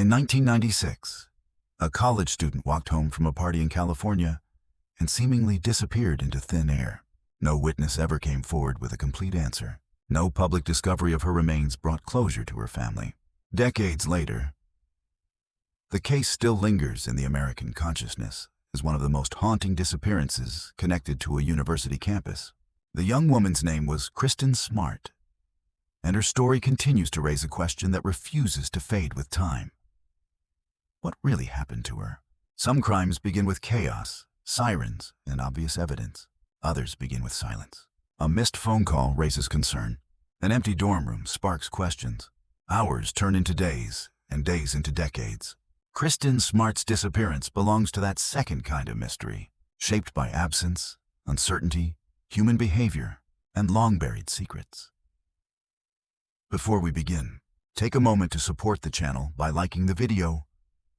In 1996, a college student walked home from a party in California and seemingly disappeared into thin air. No witness ever came forward with a complete answer. No public discovery of her remains brought closure to her family. Decades later, the case still lingers in the American consciousness as one of the most haunting disappearances connected to a university campus. The young woman's name was Kristin Smart, and her story continues to raise a question that refuses to fade with time. What really happened to her? Some crimes begin with chaos, sirens, and obvious evidence. Others begin with silence. A missed phone call raises concern. An empty dorm room sparks questions. Hours turn into days, and days into decades. Kristin Smart's disappearance belongs to that second kind of mystery, shaped by absence, uncertainty, human behavior, and long-buried secrets. Before we begin, take a moment to support the channel by liking the video,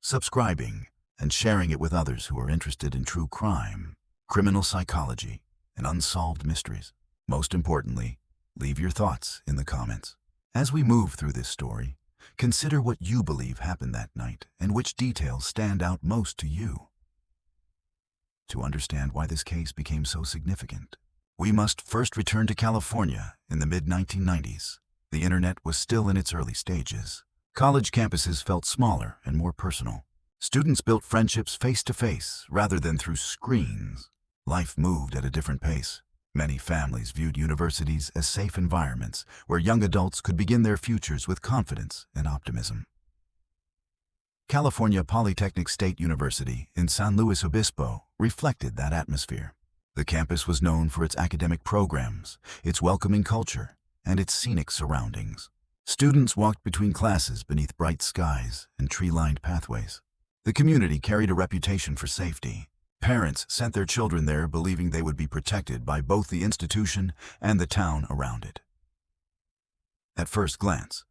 subscribing, and sharing it with others who are interested in true crime, criminal psychology, and unsolved mysteries. Most importantly, leave your thoughts in the comments. As we move through this story, consider what you believe happened that night and which details stand out most to you. To understand why this case became so significant, we must first return to California in the mid-1990s. The internet was still in its early stages. College campuses felt smaller and more personal. Students built friendships face-to-face rather than through screens. Life moved at a different pace. Many families viewed universities as safe environments where young adults could begin their futures with confidence and optimism. California Polytechnic State University in San Luis Obispo reflected that atmosphere. The campus was known for its academic programs, its welcoming culture, and its scenic surroundings. Students walked between classes beneath bright skies and tree-lined pathways. The community carried a reputation for safety. Parents sent their children there believing they would be protected by both the institution and the town around it. At first glance,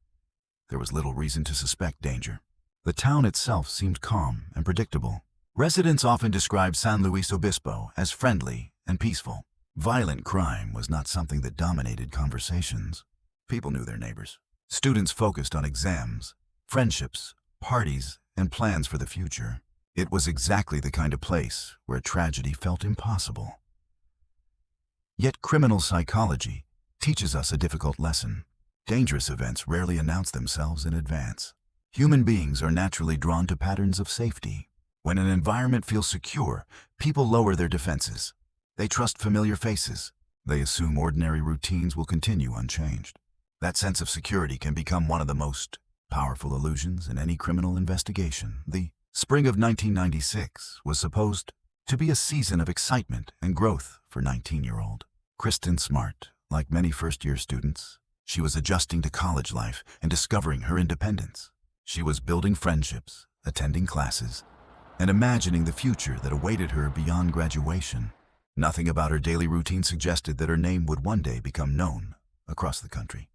there was little reason to suspect danger. The town itself seemed calm and predictable. Residents often described San Luis Obispo as friendly and peaceful. Violent crime was not something that dominated conversations. People knew their neighbors. Students focused on exams, friendships, parties, and plans for the future. It was exactly the kind of place where tragedy felt impossible. Yet criminal psychology teaches us a difficult lesson. Dangerous events rarely announce themselves in advance. Human beings are naturally drawn to patterns of safety. When an environment feels secure, people lower their defenses. They trust familiar faces. They assume ordinary routines will continue unchanged. That sense of security can become one of the most powerful illusions in any criminal investigation. The spring of 1996 was supposed to be a season of excitement and growth for 19-year-old Kristin Smart. Like many first-year students, she was adjusting to college life and discovering her independence. She was building friendships, attending classes, and imagining the future that awaited her beyond graduation. Nothing about her daily routine suggested that her name would one day become known across the country.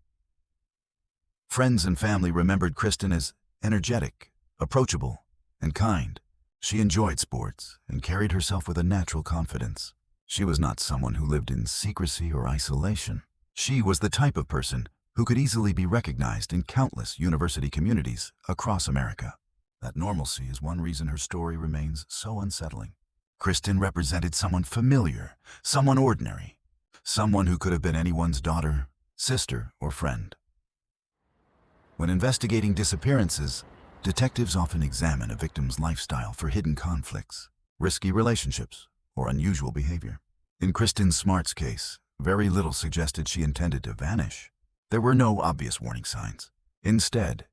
Friends and family remembered Kristin as energetic, approachable, and kind. She enjoyed sports and carried herself with a natural confidence. She was not someone who lived in secrecy or isolation. She was the type of person who could easily be recognized in countless university communities across America. That normalcy is one reason her story remains so unsettling. Kristin represented someone familiar, someone ordinary, someone who could have been anyone's daughter, sister, or friend. When investigating disappearances, detectives often examine a victim's lifestyle for hidden conflicts, risky relationships, or unusual behavior. In Kristin Smart's case, very little suggested she intended to vanish. There were no obvious warning signs. Instead,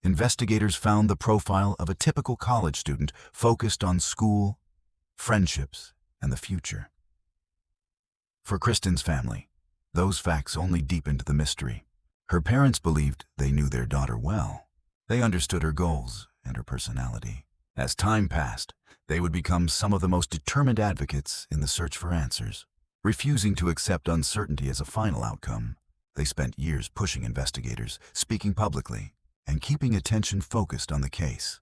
investigators found the profile of a typical college student focused on school, friendships, and the future. For Kristin's family, those facts only deepened the mystery. Her parents believed they knew their daughter well. They understood her goals and her personality. As time passed, they would become some of the most determined advocates in the search for answers. Refusing to accept uncertainty as a final outcome, they spent years pushing investigators, speaking publicly, and keeping attention focused on the case.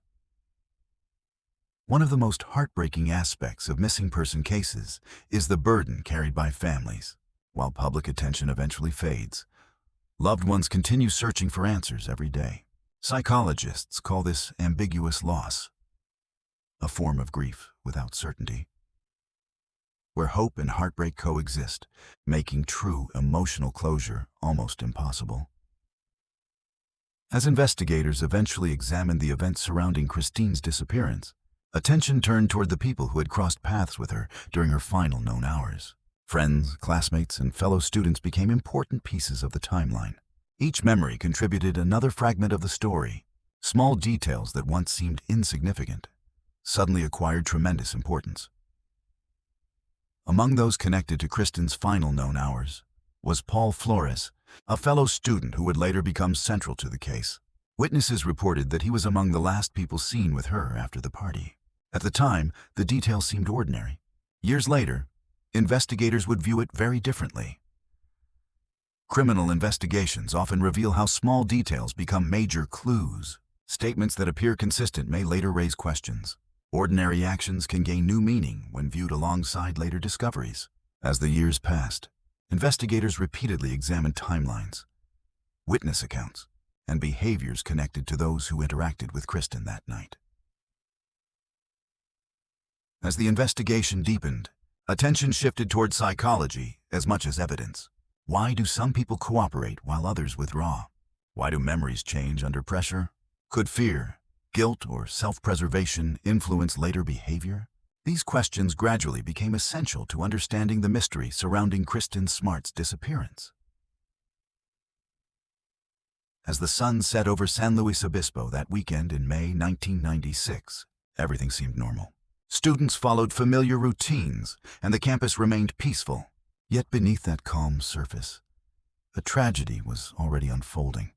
One of the most heartbreaking aspects of missing person cases is the burden carried by families. While public attention eventually fades, loved ones continue searching for answers every day. Psychologists call this ambiguous loss, a form of grief without certainty, where hope and heartbreak coexist, making true emotional closure almost impossible. As investigators eventually examined the events surrounding Kristin's disappearance, attention turned toward the people who had crossed paths with her during her final known hours. Friends, classmates, and fellow students became important pieces of the timeline. Each memory contributed another fragment of the story. Small details that once seemed insignificant suddenly acquired tremendous importance. Among those connected to Kristin's final known hours was Paul Flores, a fellow student who would later become central to the case. Witnesses reported that he was among the last people seen with her after the party. At the time, the details seemed ordinary. Years later, investigators would view it very differently. Criminal investigations often reveal how small details become major clues. Statements that appear consistent may later raise questions. Ordinary actions can gain new meaning when viewed alongside later discoveries. As the years passed, investigators repeatedly examined timelines, witness accounts, and behaviors connected to those who interacted with Kristin that night. As the investigation deepened, attention shifted toward psychology as much as evidence. Why do some people cooperate while others withdraw? Why do memories change under pressure? Could fear, guilt, or self-preservation influence later behavior? These questions gradually became essential to understanding the mystery surrounding Kristin Smart's disappearance. As the sun set over San Luis Obispo that weekend in May 1996, everything seemed normal. Students followed familiar routines, and the campus remained peaceful. Yet beneath that calm surface, a tragedy was already unfolding.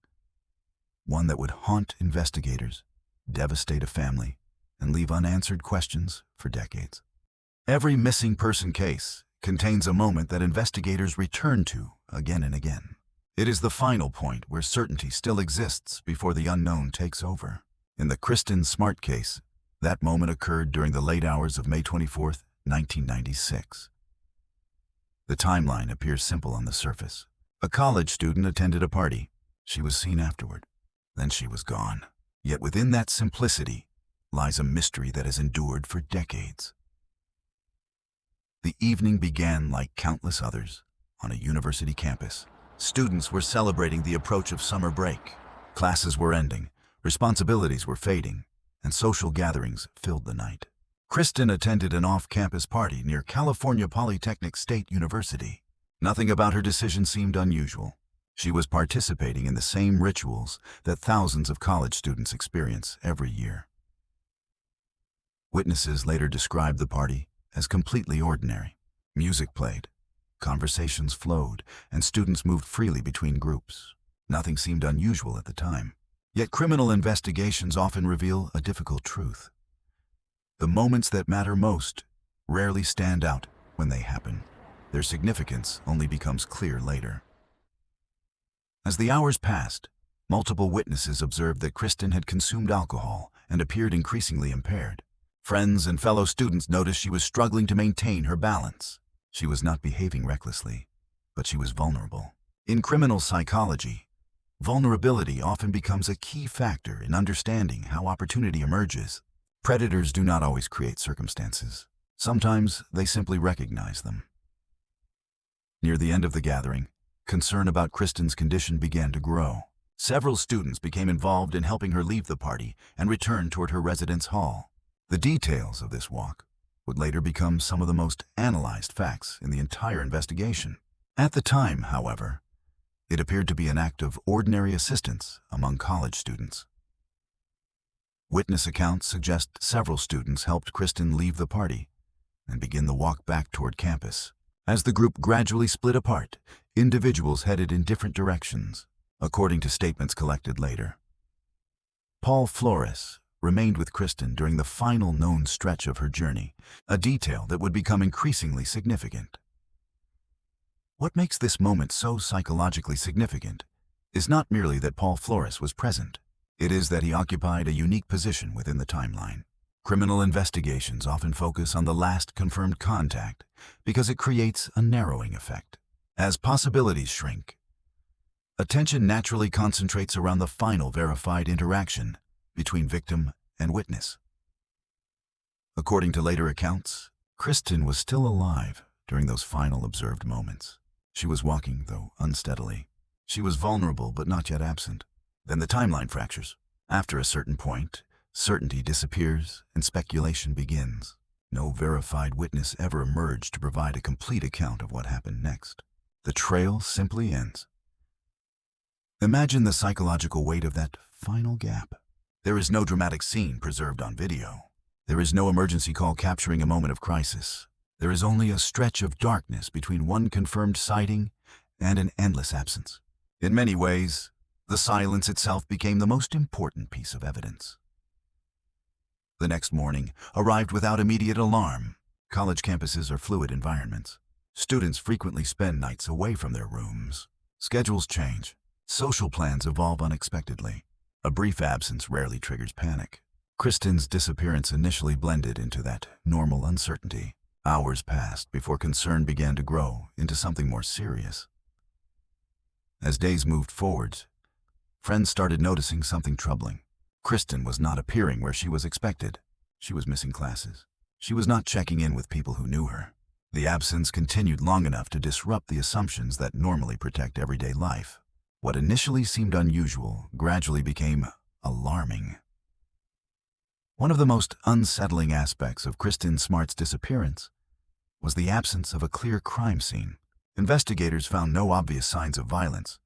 One that would haunt investigators, devastate a family, and leave unanswered questions for decades. Every missing person case contains a moment that investigators return to again and again. It is the final point where certainty still exists before the unknown takes over. In the Kristin Smart case, that moment occurred during the late hours of May 24, 1996. The timeline appears simple on the surface. A college student attended a party. She was seen afterward. Then she was gone. Yet within that simplicity lies a mystery that has endured for decades. The evening began like countless others on a university campus. Students were celebrating the approach of summer break. Classes were ending, responsibilities were fading, and social gatherings filled the night. Kristin attended an off-campus party near California Polytechnic State University. Nothing about her decision seemed unusual. She was participating in the same rituals that thousands of college students experience every year. Witnesses later described the party as completely ordinary. Music played, conversations flowed, and students moved freely between groups. Nothing seemed unusual at the time. Yet criminal investigations often reveal a difficult truth. The moments that matter most rarely stand out when they happen. Their significance only becomes clear later. As the hours passed, multiple witnesses observed that Kristin had consumed alcohol and appeared increasingly impaired. Friends and fellow students noticed she was struggling to maintain her balance. She was not behaving recklessly, but she was vulnerable. In criminal psychology, vulnerability often becomes a key factor in understanding how opportunity emerges. Predators do not always create circumstances. Sometimes they simply recognize them. Near the end of the gathering, concern about Kristin's condition began to grow. Several students became involved in helping her leave the party and return toward her residence hall. The details of this walk would later become some of the most analyzed facts in the entire investigation. At the time, however, it appeared to be an act of ordinary assistance among college students. Witness accounts suggest several students helped Kristin leave the party and begin the walk back toward campus. As the group gradually split apart, individuals headed in different directions, according to statements collected later. Paul Flores remained with Kristin during the final known stretch of her journey, a detail that would become increasingly significant. What makes this moment so psychologically significant is not merely that Paul Flores was present. It is that he occupied a unique position within the timeline. Criminal investigations often focus on the last confirmed contact because it creates a narrowing effect. As possibilities shrink, Attention naturally concentrates around the final verified interaction between victim and witness. According to later accounts, Kristin was still alive during those final observed moments. She was walking, though unsteadily. She was vulnerable but not yet absent. Then the timeline fractures. After a certain point, certainty disappears and speculation begins. No verified witness ever emerged to provide a complete account of what happened next. The trail simply ends. Imagine the psychological weight of that final gap. There is no dramatic scene preserved on video. There is no emergency call capturing a moment of crisis. There is only a stretch of darkness between one confirmed sighting and an endless absence. In many ways, the silence itself became the most important piece of evidence. The next morning arrived without immediate alarm. College campuses are fluid environments. Students frequently spend nights away from their rooms. Schedules change. Social plans evolve unexpectedly. A brief absence rarely triggers panic. Kristin's disappearance initially blended into that normal uncertainty. Hours passed before concern began to grow into something more serious. As days moved forward, friends started noticing something troubling. Kristin was not appearing where she was expected. She was missing classes. She was not checking in with people who knew her. The absence continued long enough to disrupt the assumptions that normally protect everyday life. What initially seemed unusual gradually became alarming. One of the most unsettling aspects of Kristin Smart's disappearance was the absence of a clear crime scene. Investigators found no obvious signs of violence,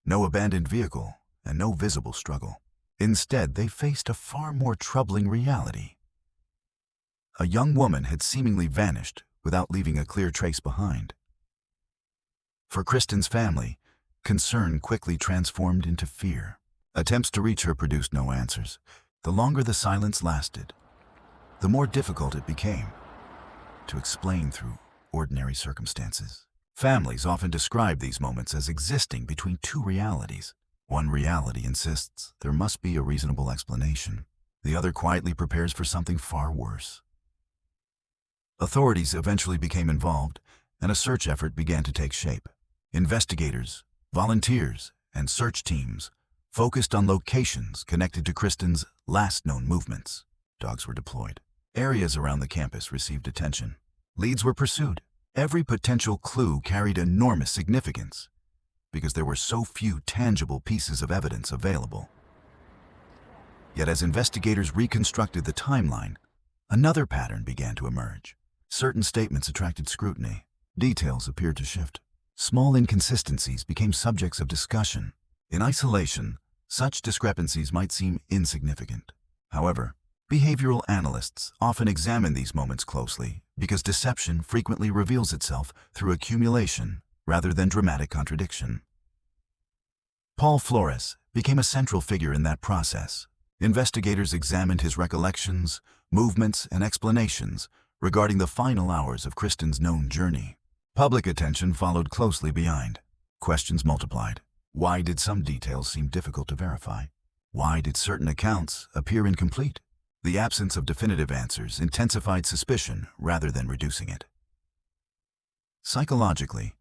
no abandoned vehicle, and no visible struggle. Instead, they faced a far more troubling reality. A young woman had seemingly vanished without leaving a clear trace behind. For Kristin's family, concern quickly transformed into fear. Attempts to reach her produced no answers. The longer the silence lasted, the more difficult it became to explain through ordinary circumstances. Families often describe these moments as existing between two realities. One reality insists there must be a reasonable explanation. The other quietly prepares for something far worse. Authorities eventually became involved, and a search effort began to take shape. Investigators, volunteers, and search teams focused on locations connected to Kristin's last known movements. Dogs were deployed. Areas around the campus received attention. Leads were pursued. Every potential clue carried enormous significance because there were so few tangible pieces of evidence available. Yet as investigators reconstructed the timeline, another pattern began to emerge. Certain statements attracted scrutiny. Details appeared to shift. Small inconsistencies became subjects of discussion. In isolation, such discrepancies might seem insignificant. However, behavioral analysts often examine these moments closely because deception frequently reveals itself through accumulation rather than dramatic contradiction. Paul Flores became a central figure in that process. Investigators examined his recollections, movements, and explanations regarding the final hours of Kristin's known journey. Public attention followed closely behind. Questions multiplied. Why did some details seem difficult to verify? Why did certain accounts appear incomplete? The absence of definitive answers intensified suspicion rather than reducing it. Psychologically,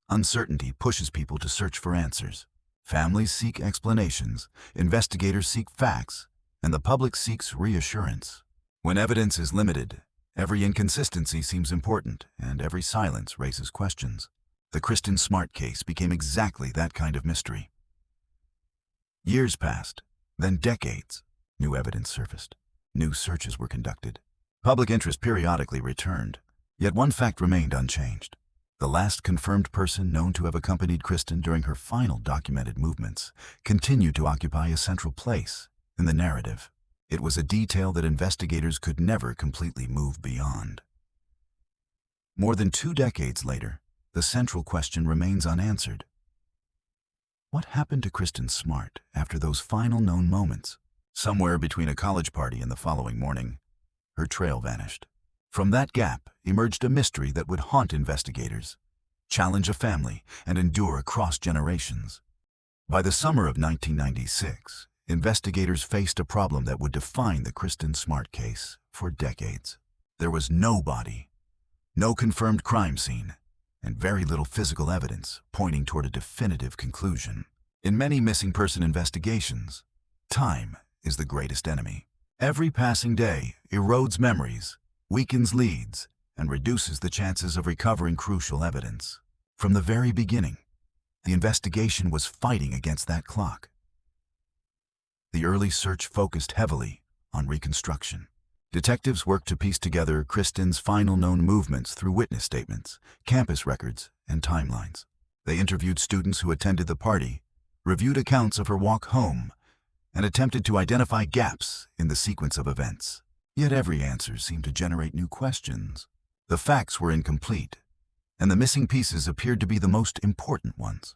uncertainty pushes people to search for answers. Families seek explanations, investigators seek facts, and the public seeks reassurance. When evidence is limited, every inconsistency seems important, and every silence raises questions. The Kristin Smart case became exactly that kind of mystery. Years passed, then decades. New evidence surfaced. New searches were conducted. Public interest periodically returned. Yet one fact remained unchanged. The last confirmed person known to have accompanied Kristin during her final documented movements continued to occupy a central place in the narrative. It was a detail that investigators could never completely move beyond. More than 2 decades later, the central question remains unanswered. What happened to Kristin Smart after those final known moments? Somewhere between a college party and the following morning, her trail vanished. From that gap emerged a mystery that would haunt investigators, challenge a family, and endure across generations. By the summer of 1996, investigators faced a problem that would define the Kristin Smart case for decades. There was no body, no confirmed crime scene, and very little physical evidence pointing toward a definitive conclusion. In many missing person investigations, time is the greatest enemy. Every passing day erodes memories, weakens leads, and reduces the chances of recovering crucial evidence. From the very beginning, the investigation was fighting against that clock. The early search focused heavily on reconstruction. Detectives worked to piece together Kristin's final known movements through witness statements, campus records, and timelines. They interviewed students who attended the party, reviewed accounts of her walk home, and attempted to identify gaps in the sequence of events. Yet every answer seemed to generate new questions. The facts were incomplete, and the missing pieces appeared to be the most important ones.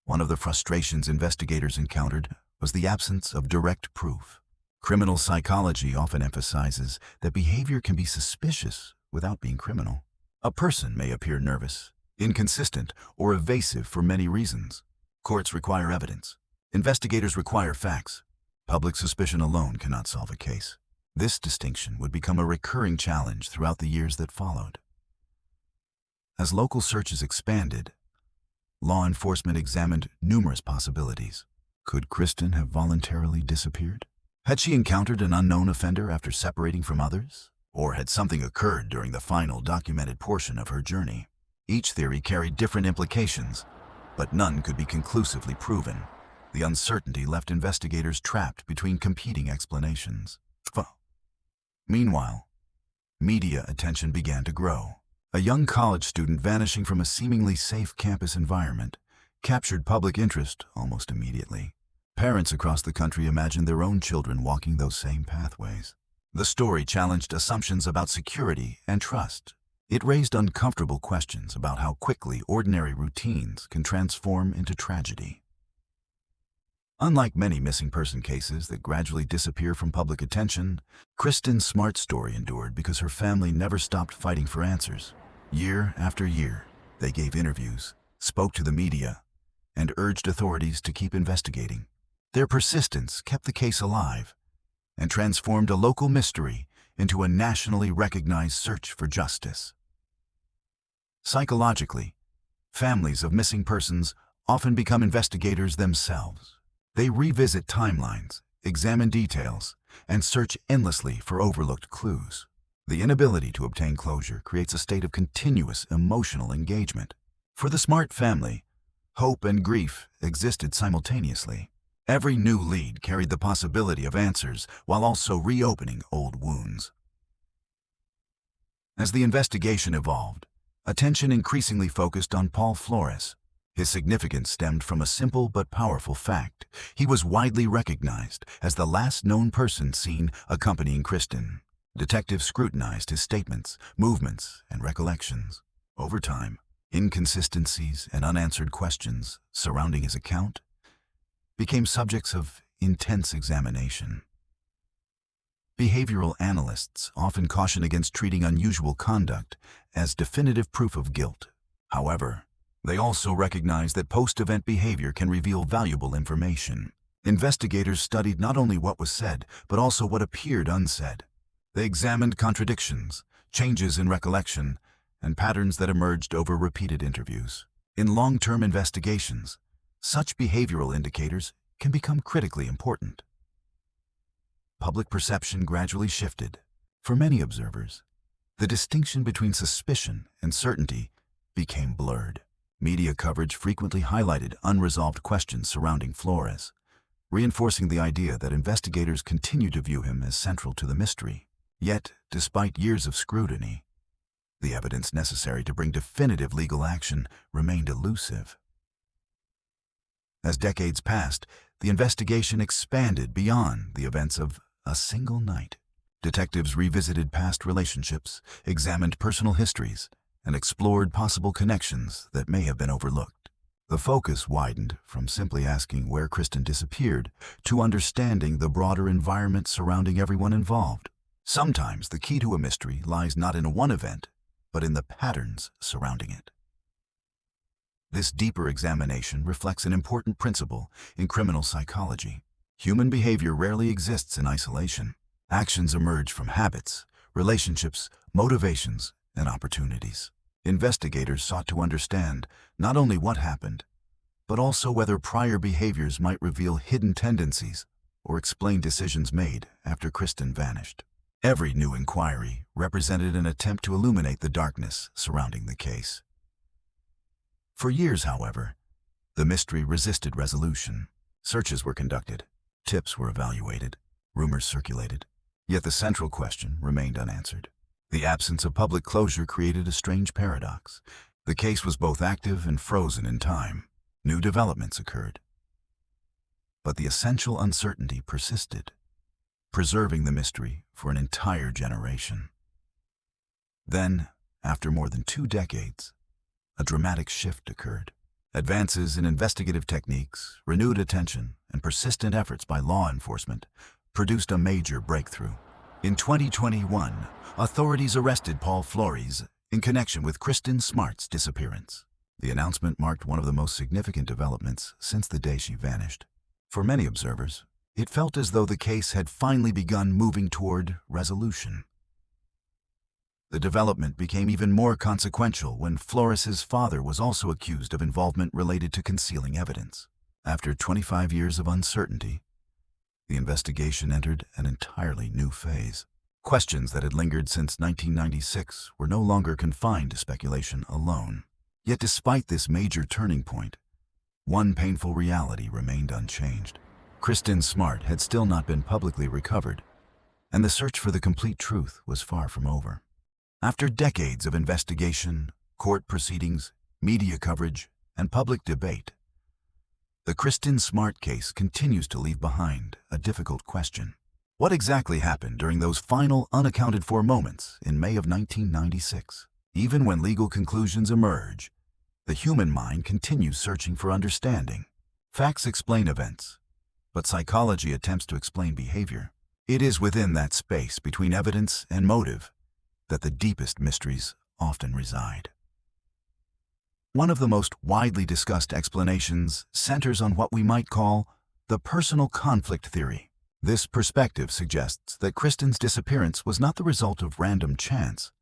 One of the frustrations investigators encountered was the absence of direct proof. Criminal psychology often emphasizes that behavior can be suspicious without being criminal. A person may appear nervous, inconsistent, or evasive for many reasons. Courts require evidence. Investigators require facts. Public suspicion alone cannot solve a case. This distinction would become a recurring challenge throughout the years that followed. As local searches expanded, law enforcement examined numerous possibilities. Could Kristin have voluntarily disappeared? Had she encountered an unknown offender after separating from others? Or had something occurred during the final documented portion of her journey? Each theory carried different implications, but none could be conclusively proven. The uncertainty left investigators trapped between competing explanations. Meanwhile, media attention began to grow. A young college student vanishing from a seemingly safe campus environment captured public interest almost immediately. Parents across the country imagined their own children walking those same pathways. The story challenged assumptions about security and trust. It raised uncomfortable questions about how quickly ordinary routines can transform into tragedy. Unlike many missing person cases that gradually disappear from public attention, Kristin's Smart story endured because her family never stopped fighting for answers. Year after year, they gave interviews, spoke to the media, and urged authorities to keep investigating. Their persistence kept the case alive and transformed a local mystery into a nationally recognized search for justice. Psychologically, families of missing persons often become investigators themselves. They revisit timelines, examine details, and search endlessly for overlooked clues. The inability to obtain closure creates a state of continuous emotional engagement. For the Smart family, hope and grief existed simultaneously. Every new lead carried the possibility of answers while also reopening old wounds. As the investigation evolved, attention increasingly focused on Paul Flores. His significance stemmed from a simple but powerful fact. He was widely recognized as the last known person seen accompanying Kristin. Detectives scrutinized his statements, movements, and recollections. Over time, inconsistencies and unanswered questions surrounding his account became subjects of intense examination. Behavioral analysts often caution against treating unusual conduct as definitive proof of guilt. However, they also recognize that post-event behavior can reveal valuable information. Investigators studied not only what was said, but also what appeared unsaid. They examined contradictions, changes in recollection, and patterns that emerged over repeated interviews. In long-term investigations, such behavioral indicators can become critically important. Public perception gradually shifted. For many observers, the distinction between suspicion and certainty became blurred. Media coverage frequently highlighted unresolved questions surrounding Flores, reinforcing the idea that investigators continued to view him as central to the mystery. Yet, despite years of scrutiny, the evidence necessary to bring definitive legal action remained elusive. As decades passed, the investigation expanded beyond the events of a single night. Detectives revisited past relationships, examined personal histories, and explored possible connections that may have been overlooked. The focus widened from simply asking where Kristin disappeared to understanding the broader environment surrounding everyone involved. Sometimes the key to a mystery lies not in one event, but in the patterns surrounding it. This deeper examination reflects an important principle in criminal psychology. Human behavior rarely exists in isolation. Actions emerge from habits, relationships, motivations, and opportunities. Investigators sought to understand not only what happened, but also whether prior behaviors might reveal hidden tendencies or explain decisions made after Kristin vanished. Every new inquiry represented an attempt to illuminate the darkness surrounding the case. For years, however, the mystery resisted resolution. Searches were conducted, tips were evaluated, rumors circulated, yet the central question remained unanswered. The absence of public closure created a strange paradox. The case was both active and frozen in time. New developments occurred, but the essential uncertainty persisted, preserving the mystery for an entire generation. Then, after more than 2 decades, a dramatic shift occurred. Advances in investigative techniques, renewed attention, and persistent efforts by law enforcement produced a major breakthrough. In 2021, authorities arrested Paul Flores in connection with Kristin Smart's disappearance. The announcement marked one of the most significant developments since the day she vanished. For many observers, it felt as though the case had finally begun moving toward resolution. The development became even more consequential when Flores's father was also accused of involvement related to concealing evidence. After 25 years of uncertainty, the investigation entered an entirely new phase. Questions that had lingered since 1996 were no longer confined to speculation alone. Yet despite this major turning point, one painful reality remained unchanged. Kristin Smart had still not been publicly recovered, and the search for the complete truth was far from over. After decades of investigation, court proceedings, media coverage, and public debate, the Kristin Smart case continues to leave behind a difficult question. What exactly happened during those final unaccounted-for moments in May of 1996? Even when legal conclusions emerge, the human mind continues searching for understanding. Facts explain events, but psychology attempts to explain behavior. It is within that space between evidence and motive that the deepest mysteries often reside. One of the most widely discussed explanations centers on what we might call the personal conflict theory. This perspective suggests that Kristin's disappearance was not the result of random chance,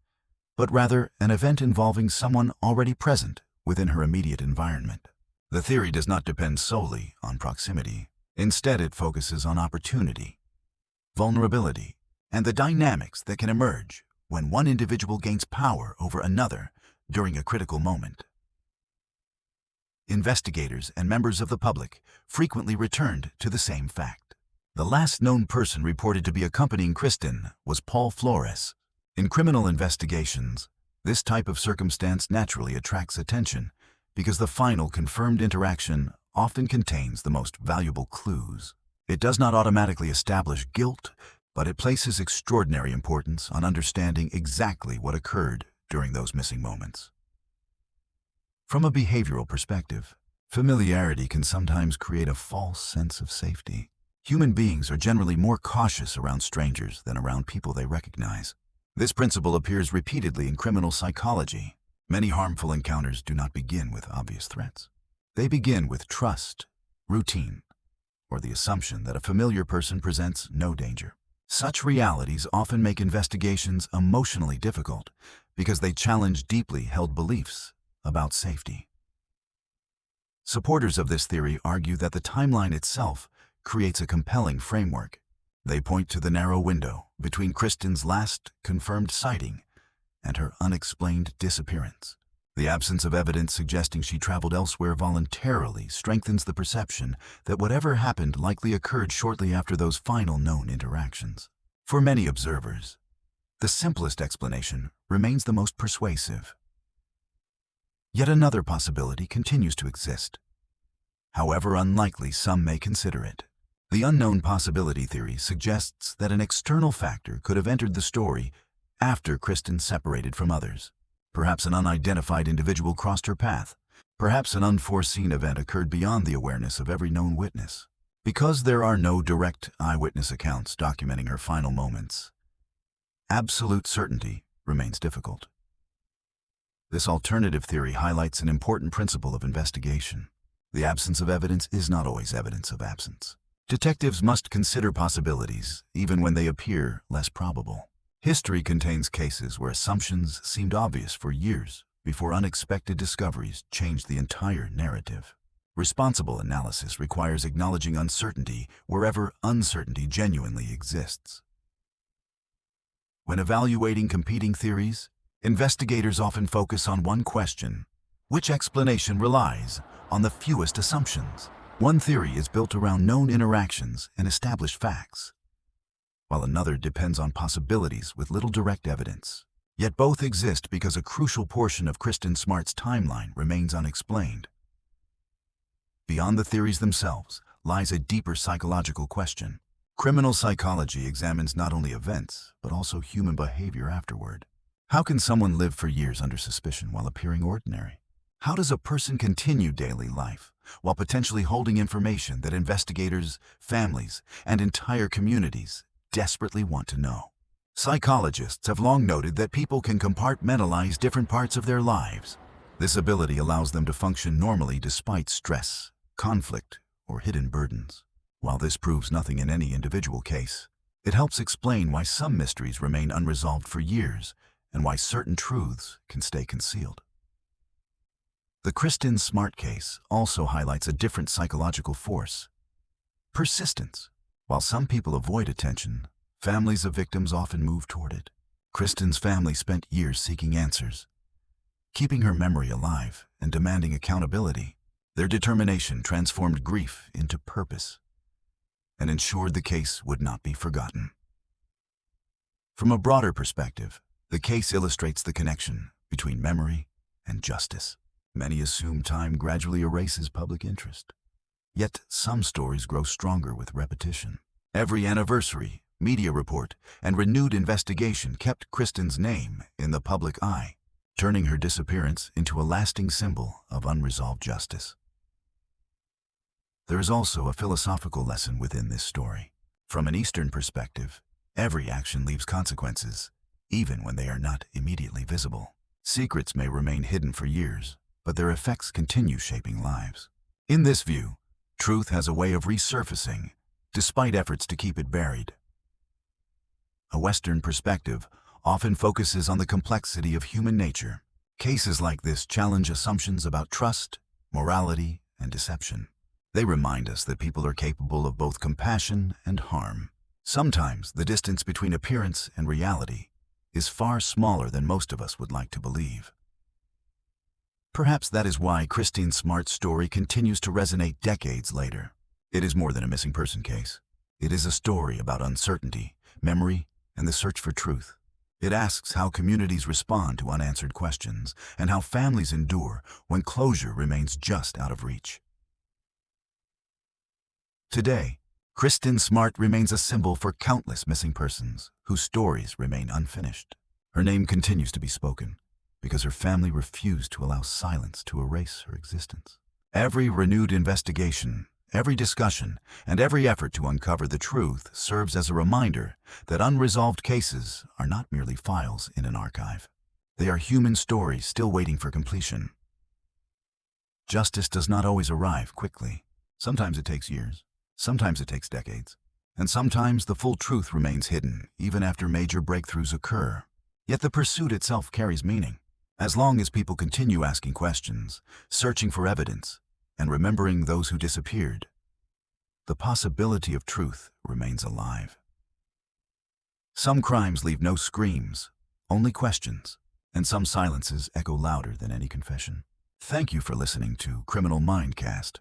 but rather an event involving someone already present within her immediate environment. The theory does not depend solely on proximity. Instead, it focuses on opportunity, vulnerability, and the dynamics that can emerge when one individual gains power over another during a critical moment. Investigators and members of the public frequently returned to the same fact. The last known person reported to be accompanying Kristin was Paul Flores. In criminal investigations, this type of circumstance naturally attracts attention because the final confirmed interaction often contains the most valuable clues. It does not automatically establish guilt, but it places extraordinary importance on understanding exactly what occurred during those missing moments. From a behavioral perspective, familiarity can sometimes create a false sense of safety. Human beings are generally more cautious around strangers than around people they recognize. This principle appears repeatedly in criminal psychology. Many harmful encounters do not begin with obvious threats. They begin with trust, routine, or the assumption that a familiar person presents no danger. Such realities often make investigations emotionally difficult because they challenge deeply held beliefs about safety. Supporters of this theory argue that the timeline itself creates a compelling framework. They point to the narrow window between Kristin's last confirmed sighting and her unexplained disappearance. The absence of evidence suggesting she traveled elsewhere voluntarily strengthens the perception that whatever happened likely occurred shortly after those final known interactions. For many observers, the simplest explanation remains the most persuasive. Yet another possibility continues to exist, however unlikely some may consider it. The unknown possibility theory suggests that an external factor could have entered the story after Kristin separated from others. Perhaps an unidentified individual crossed her path. Perhaps an unforeseen event occurred beyond the awareness of every known witness. Because there are no direct eyewitness accounts documenting her final moments, absolute certainty remains difficult. This alternative theory highlights an important principle of investigation. The absence of evidence is not always evidence of absence. Detectives must consider possibilities, even when they appear less probable. History contains cases where assumptions seemed obvious for years before unexpected discoveries changed the entire narrative. Responsible analysis requires acknowledging uncertainty wherever uncertainty genuinely exists. When evaluating competing theories, investigators often focus on one question: which explanation relies on the fewest assumptions? One theory is built around known interactions and established facts, while another depends on possibilities with little direct evidence. Yet both exist because a crucial portion of Kristin Smart's timeline remains unexplained. Beyond the theories themselves lies a deeper psychological question. Criminal psychology examines not only events, but also human behavior afterward. How can someone live for years under suspicion while appearing ordinary? How does a person continue daily life while potentially holding information that investigators, families, and entire communities desperately want to know? Psychologists have long noted that people can compartmentalize different parts of their lives. This ability allows them to function normally despite stress, conflict, or hidden burdens. While this proves nothing in any individual case, it helps explain why some mysteries remain unresolved for years and why certain truths can stay concealed. The Kristin Smart case also highlights a different psychological force: persistence. While some people avoid attention, families of victims often move toward it. Kristin's family spent years seeking answers, keeping her memory alive and demanding accountability. Their determination transformed grief into purpose and ensured the case would not be forgotten. From a broader perspective, the case illustrates the connection between memory and justice. Many assume time gradually erases public interest. Yet some stories grow stronger with repetition. Every anniversary, media report, and renewed investigation kept Kristin's name in the public eye, turning her disappearance into a lasting symbol of unresolved justice. There is also a philosophical lesson within this story. From an Eastern perspective, every action leaves consequences, even when they are not immediately visible. Secrets may remain hidden for years, but their effects continue shaping lives. In this view, truth has a way of resurfacing, despite efforts to keep it buried. A Western perspective often focuses on the complexity of human nature. Cases like this challenge assumptions about trust, morality, and deception. They remind us that people are capable of both compassion and harm. Sometimes the distance between appearance and reality is far smaller than most of us would like to believe. Perhaps that is why Kristin Smart's story continues to resonate decades later. It is more than a missing person case. It is a story about uncertainty, memory, and the search for truth. It asks how communities respond to unanswered questions and how families endure when closure remains just out of reach. Today, Kristin Smart remains a symbol for countless missing persons whose stories remain unfinished. Her name continues to be spoken because her family refused to allow silence to erase her existence. Every renewed investigation, every discussion, and every effort to uncover the truth serves as a reminder that unresolved cases are not merely files in an archive. They are human stories still waiting for completion. Justice does not always arrive quickly. Sometimes it takes years. Sometimes it takes decades, and sometimes the full truth remains hidden even after major breakthroughs occur. Yet the pursuit itself carries meaning. As long as people continue asking questions, searching for evidence, and remembering those who disappeared, the possibility of truth remains alive. Some crimes leave no screams, only questions, and some silences echo louder than any confession. Thank you for listening to Criminal Mindcast.